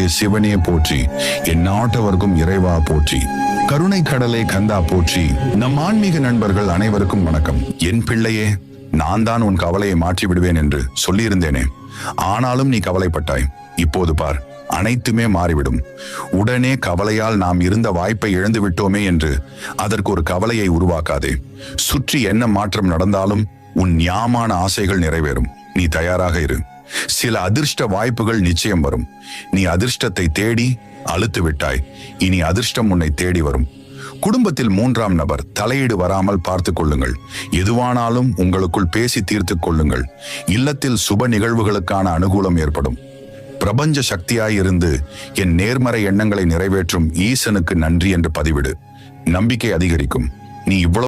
என்னாட்டவர்க்கே சிவனே போற்றி, என்னாட்டவர்க்கும் இறைவா போற்றி, கருணை கடலே கந்தா போற்றி. நம் ஆன்மீக நண்பர்கள் அனைவருக்கும் வணக்கம். என் பிள்ளையே, நான் தான் உன் கவலையை மாற்றி விடுவேன் என்று சொல்லியிருந்தேனே, ஆனாலும் நீ கவலைப்பட்டாய். இப்போது பார், அனைத்துமே மாறிவிடும். உடனே கவலையால் நாம் இருந்த வாய்ப்பை இழந்து விட்டோமே என்று அதற்கு ஒரு கவலையை உருவாக்காதே. சுற்றி என்ன மாற்றம் நடந்தாலும் உன் ஞாமான ஆசைகள் நிறைவேறும். நீ தயாராக இரு. சில அதிர்ஷ்ட வாய்ப்புகள் நிச்சயம் வரும். நீ அதிர்ஷ்டத்தை தேடி அழுத்து விட்டாய். இனி அதிர்ஷ்டம் உன்னை தேடி வரும். குடும்பத்தில் 3ஆம் நபர் தலையீடு வராமல் பார்த்து கொள்ளுங்கள். எதுவானாலும் உங்களுக்குள் பேசி தீர்த்து கொள்ளுங்கள். இல்லத்தில் சுப நிகழ்வுகளுக்கான அனுகூலம் ஏற்படும். பிரபஞ்ச சக்தியாயிருந்து என் நேர்மறை எண்ணங்களை நிறைவேற்றும் ஈசனுக்கு நன்றி என்று பதிவிடு. நம்பிக்கை அதிகரிக்கும். நீ இவ்வளவு